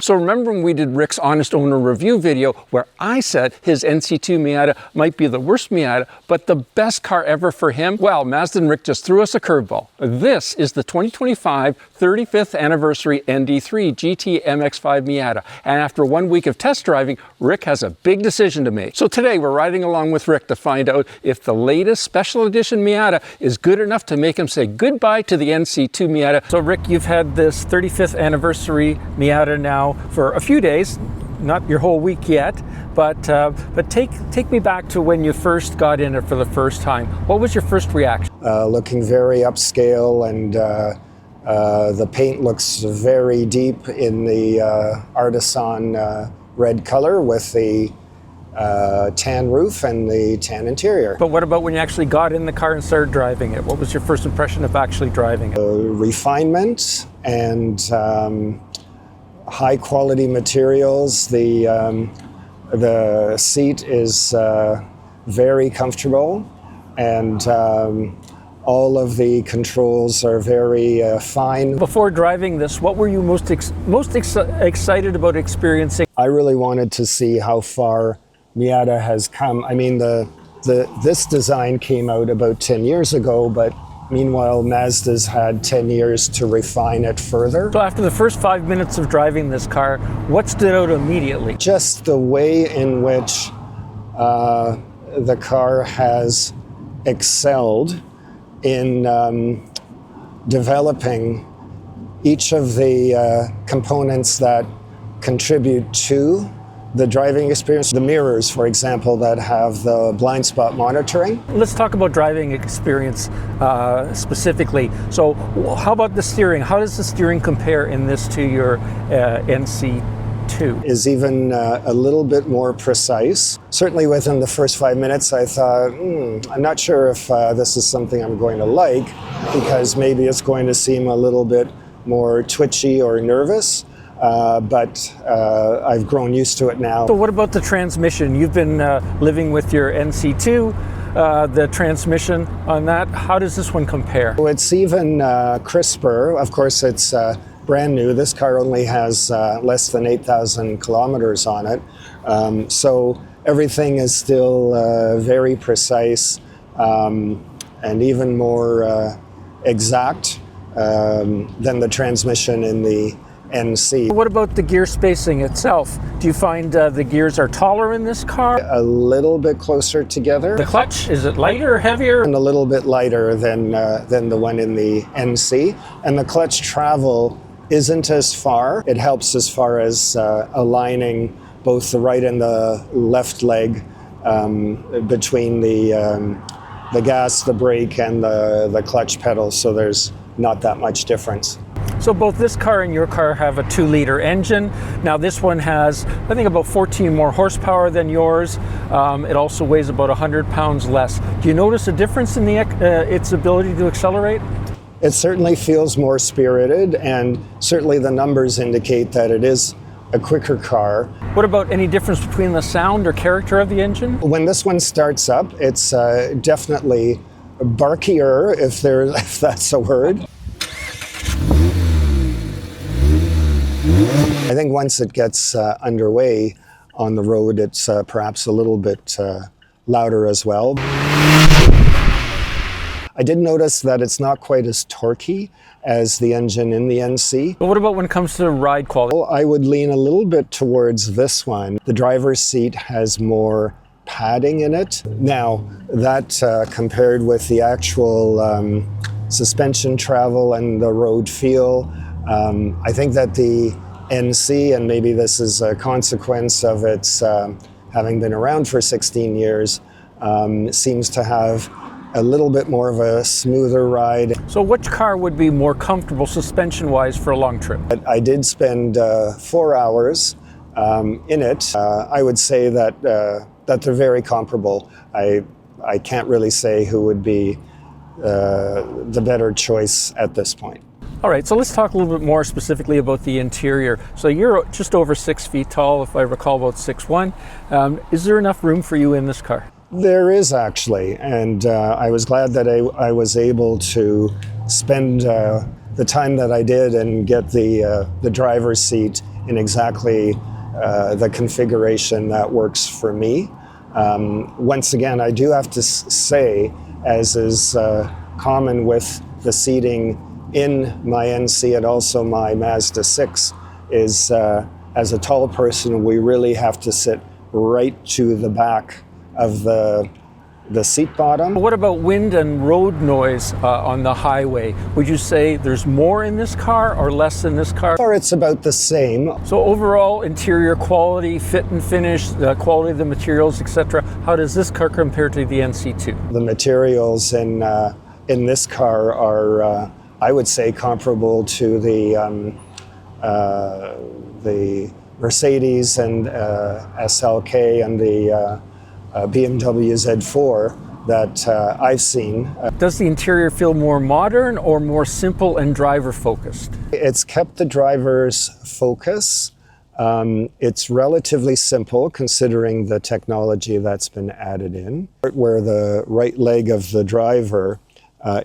So remember when we did Rick's Honest Owner review video where I said his NC2 Miata might be the worst Miata, but the best car ever for him? Well, Mazda and Rick just threw us a curveball. This is the 2025 35th anniversary ND3 GT MX-5 Miata. And after 1 week of test driving, Rick has a big decision to make. So today we're riding along with Rick to find out if the latest special edition Miata is good enough to make him say goodbye to the NC2 Miata. So Rick, you've had this 35th anniversary Miata now for a few days, not your whole week yet, but take me back to when you first got in it for the first time. What was your first reaction? Looking very upscale, and the paint looks very deep in the artisan red color with the tan roof and the tan interior. But what about when you actually got in the car and started driving it? What was your first impression of actually driving it? Refinement and high quality materials. The seat is very comfortable, and all of the controls are very fine. Before driving this, what were you most excited about experiencing? I really wanted to see how far Miata has come. I mean, this design came out about 10 years ago, but meanwhile, Mazda's had 10 years to refine it further. So after the first 5 minutes of driving this car, what stood out immediately? Just the way in which the car has excelled in developing each of the components that contribute to the driving experience. The mirrors, for example, that have the blind spot monitoring. Let's talk about driving experience specifically. So how about the steering? How does the steering compare in this to your NC2? Is even a little bit more precise. Certainly within the first 5 minutes I thought, I'm not sure if this is something I'm going to like, because maybe it's going to seem a little bit more twitchy or nervous. But I've grown used to it now. So what about the transmission? You've been living with your NC2, the transmission on that. How does this one compare? It's even crisper. Of course, it's brand new. This car only has less than 8,000 kilometers on it. So everything is still very precise and even more exact than the transmission in the NC. What about the gear spacing itself? Do you find the gears are taller in this car? A little bit closer together. The clutch, is it lighter or heavier? And a little bit lighter than the one in the NC. And the clutch travel isn't as far. It helps as far as aligning both the right and the left leg between the gas, the brake, and the clutch pedal, so there's not that much difference. So both this car and your car have a 2-liter engine. Now this one has, I think, about 14 more horsepower than yours. It also weighs about 100 pounds less. Do you notice a difference in its ability to accelerate? It certainly feels more spirited, and certainly the numbers indicate that it is a quicker car. What about any difference between the sound or character of the engine? When this one starts up, it's definitely barkier, if that's a word. I think once it gets underway on the road, it's perhaps a little bit louder as well. I did notice that it's not quite as torquey as the engine in the NC. But what about when it comes to ride quality? Well, I would lean a little bit towards this one. The driver's seat has more padding in it. Now, that compared with the actual suspension travel and the road feel, I think that the NC, and maybe this is a consequence of its having been around for 16 years, seems to have a little bit more of a smoother ride. So which car would be more comfortable suspension-wise for a long trip? I did spend 4 hours in it. I would say that they're very comparable. I can't really say who would be the better choice at this point. All right, so let's talk a little bit more specifically about the interior. So you're just over 6 feet tall, if I recall, about 6'1". Is there enough room for you in this car? There is actually, and I was glad that I was able to spend the time that I did and get the driver's seat in exactly the configuration that works for me. Once again, I do have to say, as is common with the seating in my NC and also my Mazda 6, is as a tall person, we really have to sit right to the back of the seat bottom. What about wind and road noise on the highway? Would you say there's more in this car or less in this car? Or it's about the same. So overall interior quality, fit and finish, the quality of the materials, etc. How does this car compare to the NC2? The materials in this car are, I would say, comparable to the Mercedes and SLK and the BMW Z4 that I've seen. Does the interior feel more modern or more simple and driver focused? It's kept the driver's focus. It's relatively simple considering the technology that's been added in. Where the right leg of the driver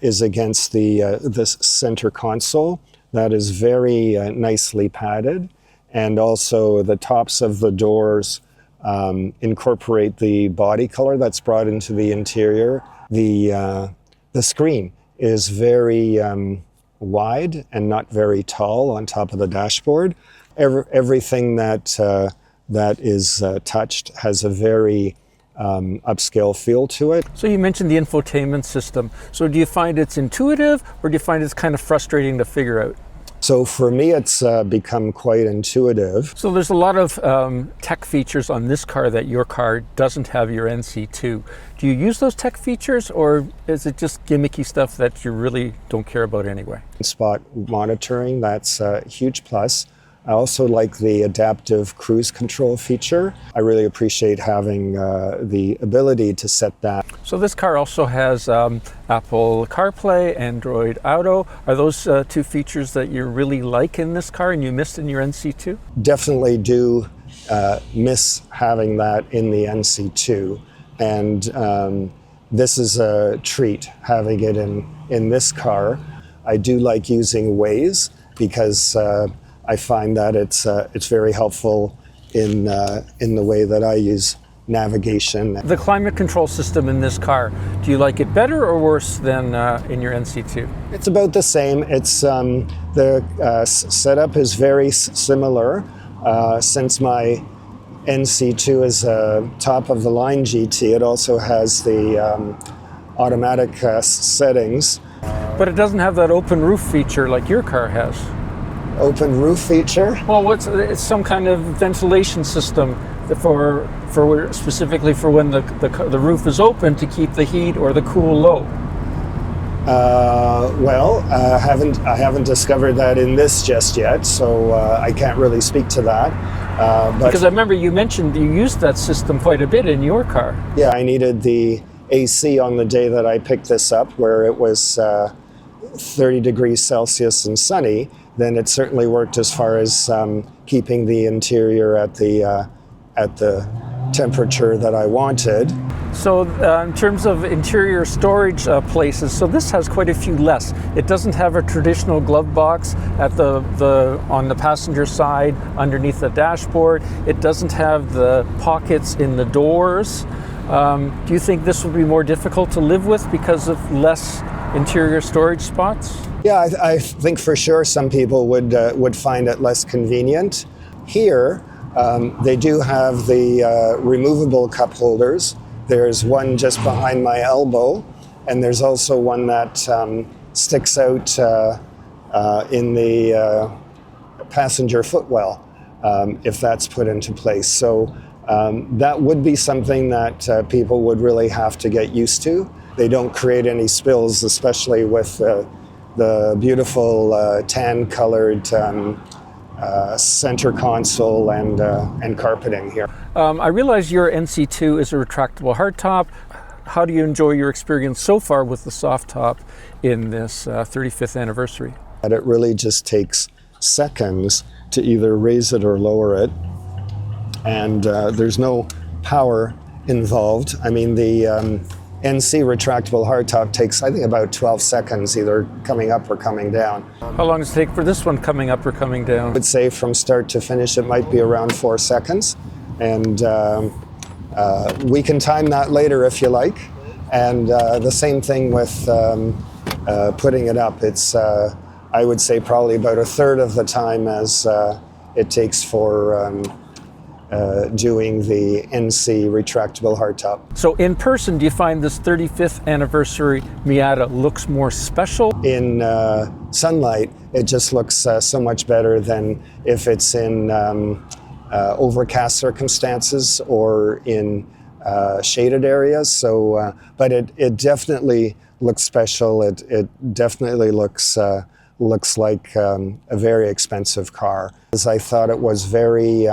is against this center console, that is very nicely padded, and also the tops of the doors incorporate the body color that's brought into the interior. The screen is very wide and not very tall on top of the dashboard. Everything that is touched has a very upscale feel to it. So you mentioned the infotainment system. So do you find it's intuitive or do you find it's kind of frustrating to figure out? So for me, it's become quite intuitive. So there's a lot of tech features on this car that your car doesn't have your NC2. Do you use those tech features or is it just gimmicky stuff that you really don't care about anyway? Spot monitoring, that's a huge plus. I also like the adaptive cruise control feature. I really appreciate having the ability to set that. So this car also has Apple CarPlay, Android Auto. Are those two features that you really like in this car and you missed in your NC2? Definitely do miss having that in the NC2. And this is a treat, having it in this car. I do like using Waze because I find that it's very helpful in the way that I use navigation. The climate control system in this car, do you like it better or worse than in your NC2? It's about the same. It's the setup is very similar. Since my NC2 is a top of the line GT, it also has the automatic settings. But it doesn't have that open roof feature like your car has. Open roof feature? Well, it's some kind of ventilation system for specifically for when the roof is open to keep the heat or the cool low. I haven't discovered that in this just yet, so I can't really speak to that. Because I remember you mentioned you used that system quite a bit in your car. Yeah, I needed the AC on the day that I picked this up, where it was 30 degrees Celsius and sunny. Then it certainly worked as far as keeping the interior at the temperature that I wanted. So in terms of interior storage places, so this has quite a few less. It doesn't have a traditional glove box at on the passenger side underneath the dashboard. It doesn't have the pockets in the doors. Do you think this would be more difficult to live with because of less interior storage spots? Yeah, I think for sure some people would find it less convenient. Here, they do have the removable cup holders. There's one just behind my elbow, and there's also one that sticks out in the passenger footwell, if that's put into place. So that would be something that people would really have to get used to. They don't create any spills, especially with the beautiful tan-colored center console and carpeting here. I realize your NC2 is a retractable hardtop. How do you enjoy your experience so far with the soft top in this 35th anniversary? It really just takes seconds to either raise it or lower it, and there's no power involved. I mean, the NC retractable hardtop takes, I think, about 12 seconds, either coming up or coming down. How long does it take for this one coming up or coming down? I would say from start to finish, it might be around 4 seconds. And we can time that later if you like. And the same thing with putting it up. It's, I would say, probably about a third of the time as it takes for doing the NC retractable hardtop. So in person, do you find this 35th anniversary Miata looks more special? In sunlight, it just looks so much better than if it's in overcast circumstances or in shaded areas. So, but it definitely looks special. It definitely looks like a very expensive car. As I thought it was very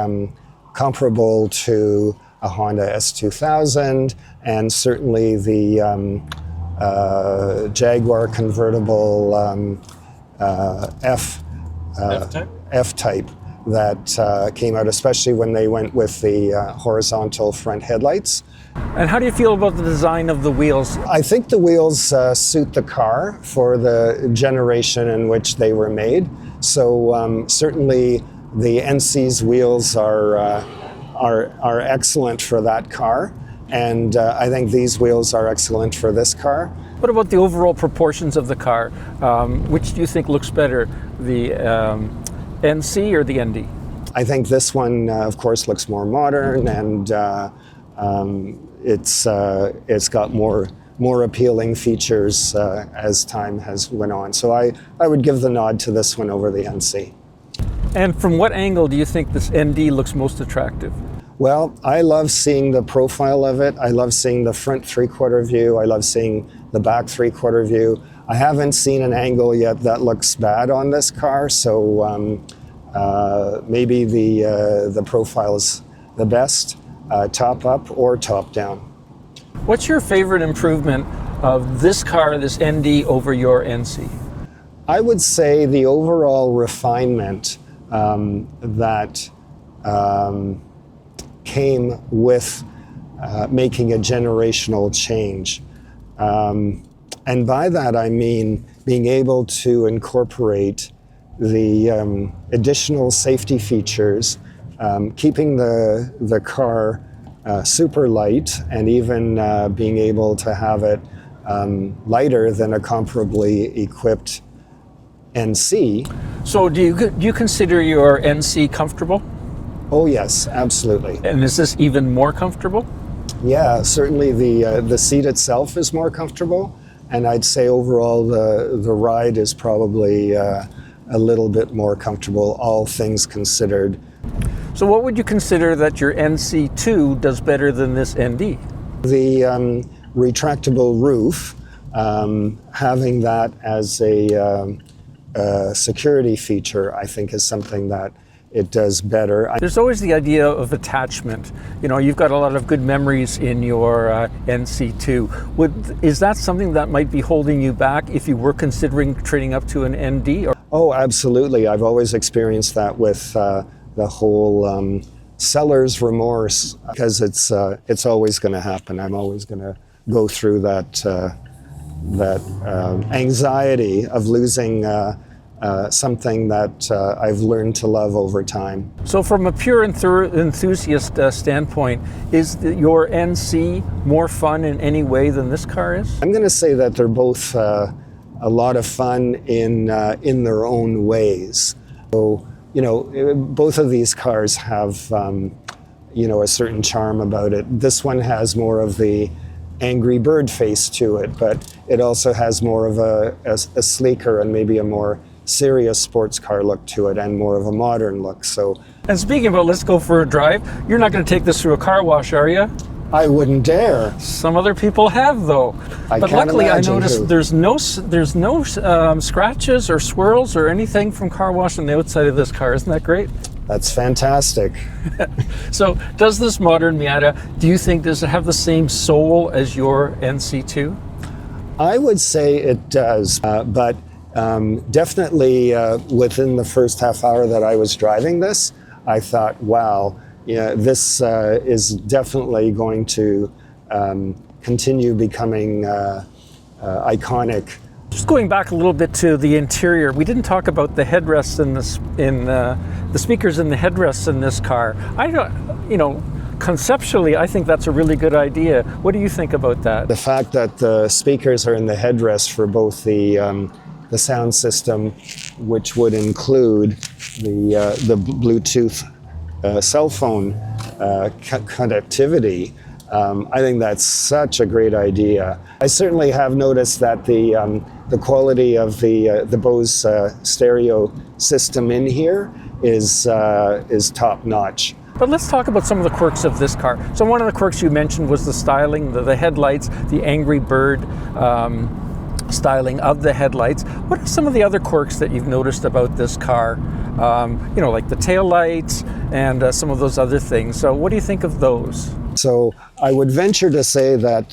comparable to a Honda S2000 and certainly the Jaguar Convertible F-Type that came out, especially when they went with the horizontal front headlights. And how do you feel about the design of the wheels? I think the wheels suit the car for the generation in which they were made. So certainly the NC's wheels are excellent for that car, and I think these wheels are excellent for this car. What about the overall proportions of the car? Which do you think looks better, the NC or the ND? I think this one, of course, looks more modern, and it's got more appealing features as time has went on. So I would give the nod to this one over the NC. And from what angle do you think this ND looks most attractive? Well, I love seeing the profile of it. I love seeing the front three-quarter view. I love seeing the back three-quarter view. I haven't seen an angle yet that looks bad on this car, so maybe the profile is the best, top up or top down. What's your favorite improvement of this car, this ND, over your NC? I would say the overall refinement that came with making a generational change. And by that I mean being able to incorporate the additional safety features, keeping the car super light, and even being able to have it lighter than a comparably equipped NC. So do you consider your NC comfortable? Oh yes, absolutely. And is this even more comfortable? Yeah, certainly the seat itself is more comfortable, and I'd say overall the ride is probably a little bit more comfortable, all things considered. So what would you consider that your NC2 does better than this ND? The retractable roof, having that as a security feature, I think is something that it does better. There's always the idea of attachment. You know, you've got a lot of good memories in your NC2. Is that something that might be holding you back if you were considering trading up to an ND? Or? Oh, absolutely. I've always experienced that with the whole seller's remorse, because it's always going to happen. I'm always going to go through that anxiety of losing something that I've learned to love over time. So from a pure enthusiast standpoint, is your NC more fun in any way than this car is? I'm going to say that they're both a lot of fun in their own ways. So, you know, both of these cars have, you know, a certain charm about it. This one has more of the angry bird face to it, but it also has more of a sleeker and maybe a more serious sports car look to it, and more of a modern look. So, and speaking about let's go for a drive, you're not going to take this through a car wash, are you? I wouldn't dare. Some other people have, though. But luckily I noticed there's no scratches or swirls or anything from car wash on the outside of this car. Isn't that great? That's fantastic. So does this modern Miata, do you think, does it have the same soul as your NC2? I would say it does, but definitely within the first half hour that I was driving this, I thought, wow, yeah, this is definitely going to continue becoming iconic. Just going back a little bit to the interior, we didn't talk about the headrests the speakers in the headrests in this car. I don't, you know, conceptually, I think that's a really good idea. What do you think about that? The fact that the speakers are in the headrest for both the sound system, which would include the Bluetooth cell phone connectivity, I think that's such a great idea. I certainly have noticed that the quality of the Bose stereo system in here is top notch. But let's talk about some of the quirks of this car. So one of the quirks you mentioned was the styling, the headlights, the Angry Bird styling of the headlights. What are some of the other quirks that you've noticed about this car? You know, like the tail lights and some of those other things. So what do you think of those? So I would venture to say that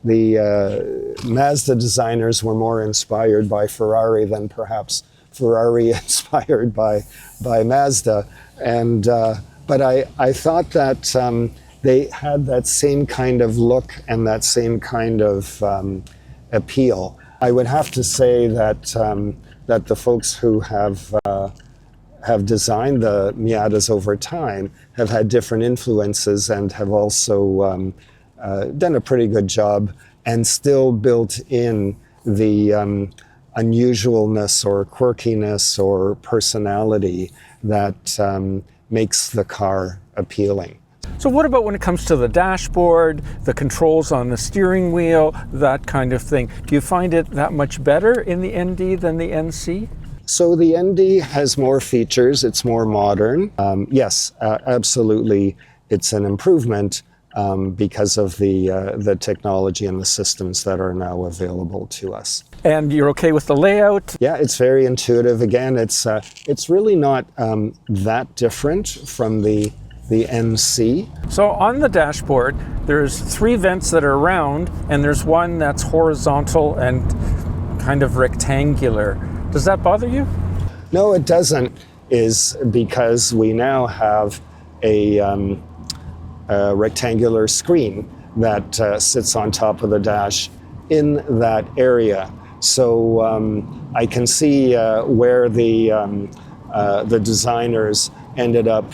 the Mazda designers were more inspired by Ferrari than perhaps Ferrari inspired by Mazda. And but I thought that they had that same kind of look and that same kind of appeal. I would have to say that that the folks who have designed the Miatas over time have had different influences and have also done a pretty good job and still built in the unusualness or quirkiness or personality that makes the car appealing. So what about when it comes to the dashboard, the controls on the steering wheel, that kind of thing? Do you find it that much better in the ND than the NC? So the ND has more features, it's more modern. Yes, absolutely, it's an improvement because of the technology and the systems that are now available to us. And you're okay with the layout? Yeah, it's very intuitive. Again, it's really not that different from the NC. So on the dashboard, there's 3 vents that are round, and there's one that's horizontal and kind of rectangular. Does that bother you? No, it doesn't, is because we now have a rectangular screen that sits on top of the dash in that area. So I can see where the designers ended up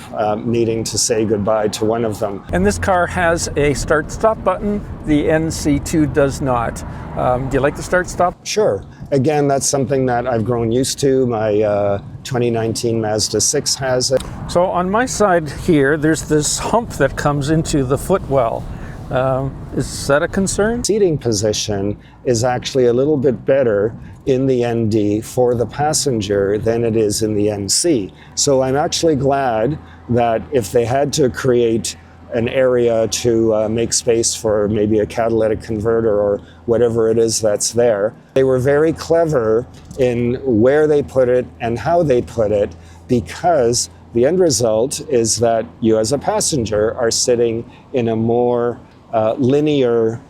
needing to say goodbye to one of them. And this car has a start-stop button. The NC2 does not. Do you like the start-stop? Sure. Again, that's something that I've grown used to. My 2019 Mazda 6 has it. So on my side here, there's this hump that comes into the footwell. Is that a concern? Seating position is actually a little bit better in the ND for the passenger than it is in the NC. So I'm actually glad that if they had to create an area to make space for maybe a catalytic converter or whatever it is that's there, they were very clever in where they put it and how they put it, because the end result is that you as a passenger are sitting in a more linear,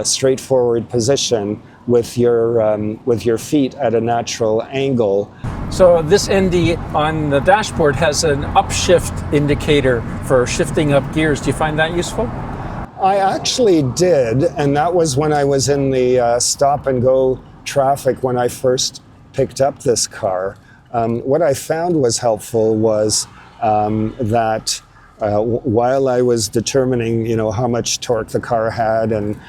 straightforward position with your feet at a natural angle. So this ND on the dashboard has an upshift indicator for shifting up gears. Do you find that useful? I actually did, and that was when I was in the stop and go traffic when I first picked up this car. What I found was helpful was that while I was determining, how much torque the car had and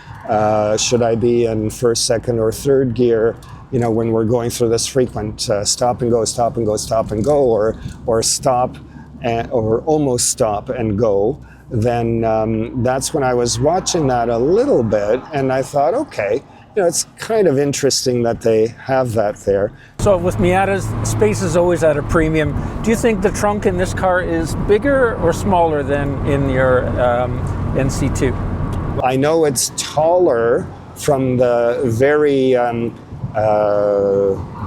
should I be in first, second, or third gear, when we're going through this frequent stop and go, stop and go, stop and go, or stop or almost stop and go, then that's when I was watching that a little bit, and I thought, okay, it's kind of interesting that they have that there. So with Miatas, space is always at a premium. Do you think the trunk in this car is bigger or smaller than in your NC2? I know it's taller from the very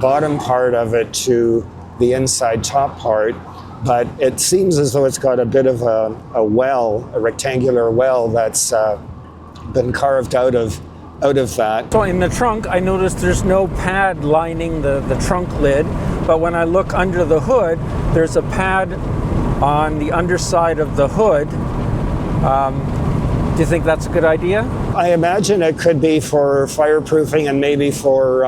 bottom part of it to the inside top part, but it seems as though it's got a bit of a well, a rectangular well that's been carved out of that. So in the trunk, I noticed there's no pad lining the trunk lid, but when I look under the hood, there's a pad on the underside of the hood. Do you think that's a good idea? I imagine it could be for fireproofing and maybe for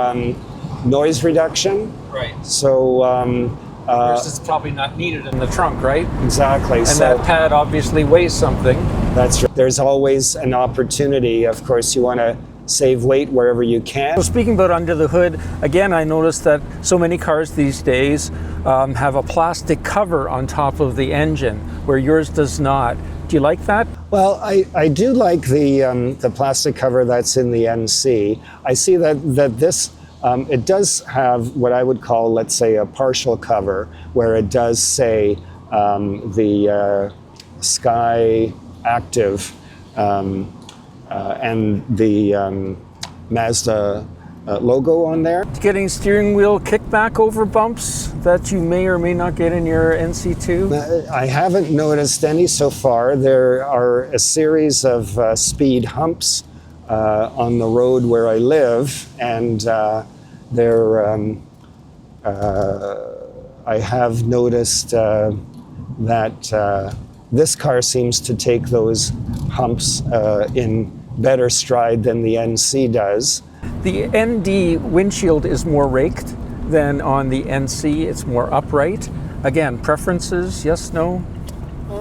noise reduction. Right. So Versus it's probably not needed in the trunk, right? exactly. And so that pad obviously weighs something. that's there's always an opportunity. Of course, you want to save weight wherever you can. So speaking about under the hood, again, I noticed that so many cars these days have a plastic cover on top of the engine, where yours does not. Do you like that? Well, I do like the plastic cover that's in the NC. I see that this it does have what I would call, let's say, a partial cover, where it does say the Sky Active and the Mazda logo on there. Getting steering wheel kickback over bumps that you may or may not get in your NC2? I haven't noticed any so far. There are a series of speed humps on the road where I live, and I have noticed that this car seems to take those humps in better stride than the NC does. The ND windshield is more raked than on the NC. It's more upright. Again, preferences, yes, no?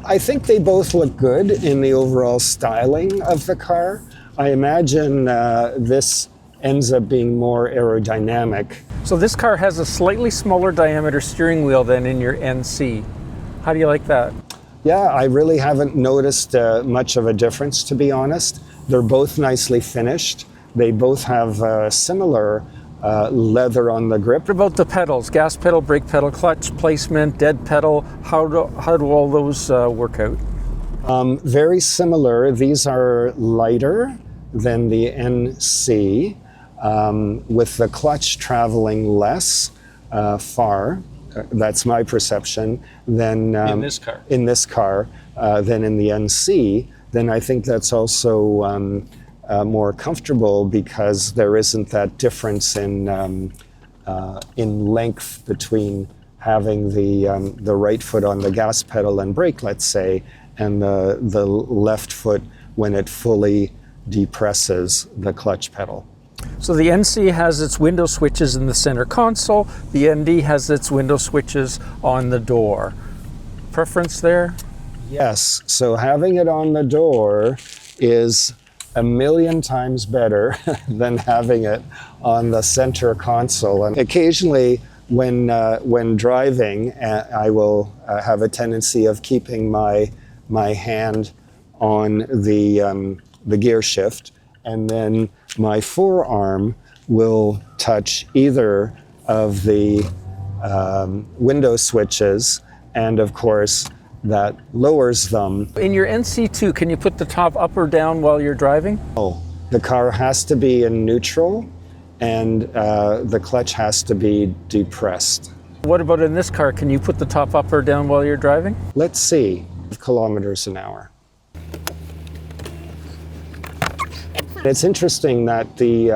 I think they both look good in the overall styling of the car. I imagine this ends up being more aerodynamic. So this car has a slightly smaller diameter steering wheel than in your NC. How do you like that? Yeah, I really haven't noticed much of a difference, to be honest. They're both nicely finished. They both have similar leather on the grip. What about the pedals? Gas pedal, brake pedal, clutch placement, dead pedal. How do all those work out? Very similar. These are lighter than the NC, with the clutch traveling less far. That's my perception. Than In this car? In this car, than in the NC. Then I think that's also more comfortable, because there isn't that difference in length between having the right foot on the gas pedal and brake, let's say, and the left foot when it fully depresses the clutch pedal. So the NC has its window switches in the center console. The ND has its window switches on the door. Preference there? Yes, so having it on the door is a million times better than having it on the center console. And occasionally, when driving, I will have a tendency of keeping my hand on the gear shift, and then my forearm will touch either of the window switches, and of course that lowers them. In your NC2, can you put the top up or down while you're driving? Oh, the car has to be in neutral, and the clutch has to be depressed. What about in this car? Can you put the top up or down while you're driving? Let's see, kilometers an hour. It's interesting that the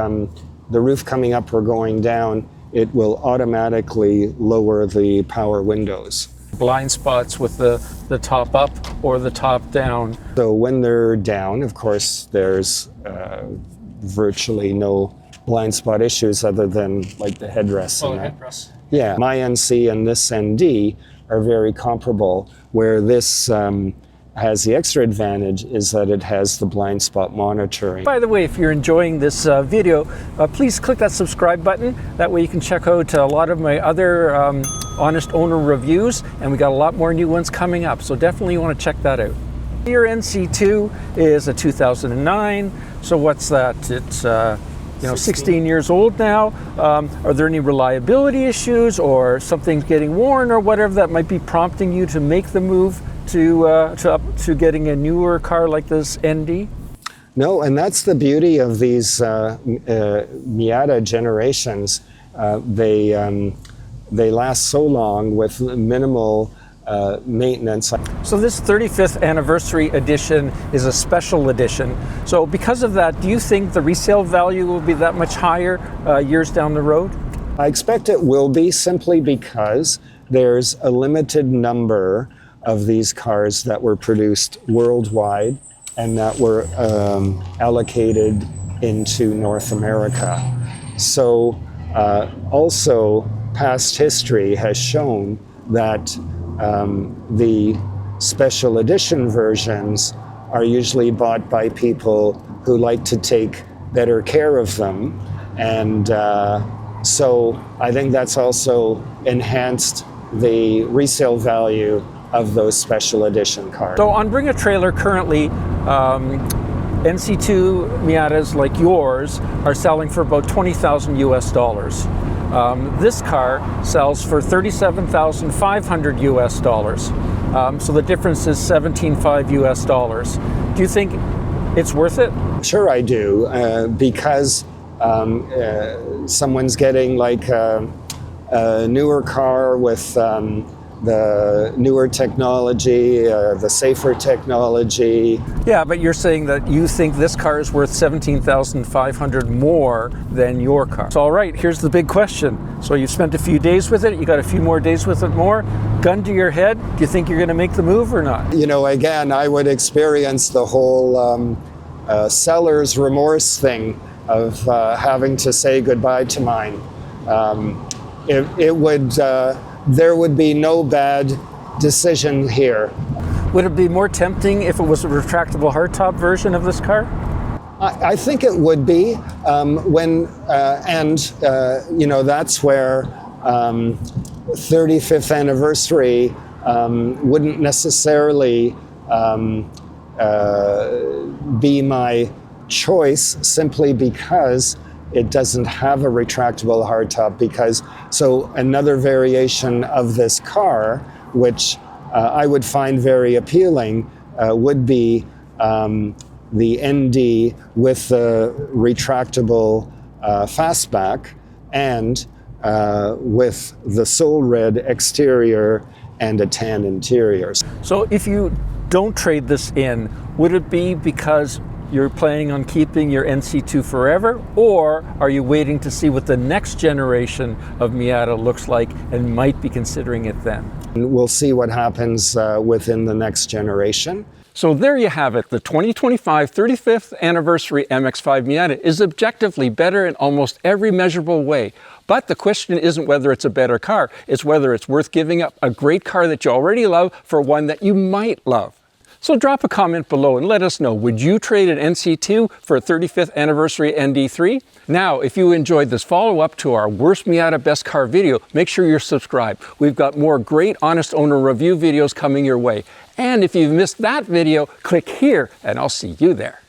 roof coming up or going down, it will automatically lower the power windows. Blind spots with the top up or the top down. So when they're down, of course, there's virtually no blind spot issues other than like the headrests. Oh, headrests. Yeah, my NC and this ND are very comparable, where this has the extra advantage is that it has the blind spot monitoring. By the way, if you're enjoying this video, please click that subscribe button. That way you can check out a lot of my other honest owner reviews, and we got a lot more new ones coming up, so definitely you want to check that out. Your NC2 is a 2009, so what's that? It's 16 years old now. Are there any reliability issues or something's getting worn or whatever that might be prompting you to make the move to getting a newer car like this ND? No, and that's the beauty of these Miata generations. They last so long with minimal maintenance. So this 35th anniversary edition is a special edition. So because of that, do you think the resale value will be that much higher years down the road? I expect it will be, simply because there's a limited number of these cars that were produced worldwide, and that were allocated into North America. So also past history has shown that the special edition versions are usually bought by people who like to take better care of them, and so I think that's also enhanced the resale value of those special edition cars. So on Bring a Trailer currently, NC2 Miatas like yours are selling for about 20,000 US dollars. This car sells for 37,500 US dollars. So the difference is 17,500 US dollars. Do you think it's worth it? Sure I do, because someone's getting like a newer car with the newer technology, the safer technology. Yeah, but you're saying that you think this car is worth 17,500 more than your car. So all right, here's the big question. So you've spent a few days with it, you got a few more days with it more. Gun to your head, do you think you're gonna make the move or not? You know, again, I would experience the whole seller's remorse thing of having to say goodbye to mine. There would be no bad decision here. Would it be more tempting if it was a retractable hardtop version of this car? I think it would be, you know, that's where 35th anniversary wouldn't necessarily be my choice, simply because it doesn't have a retractable hardtop. So another variation of this car, which I would find very appealing, would be the ND with the retractable fastback and with the soul red exterior and a tan interior. So if you don't trade this in, would it be because you're planning on keeping your NC2 forever, or are you waiting to see what the next generation of Miata looks like and might be considering it then? We'll see what happens within the next generation. So there you have it. The 2025 35th Anniversary MX-5 Miata is objectively better in almost every measurable way. But the question isn't whether it's a better car, it's whether it's worth giving up a great car that you already love for one that you might love. So drop a comment below and let us know, would you trade an NC2 for a 35th Anniversary ND3? Now, if you enjoyed this follow-up to our Worst Miata Best Car video, make sure you're subscribed. We've got more great Honest Owner review videos coming your way. And if you've missed that video, click here and I'll see you there.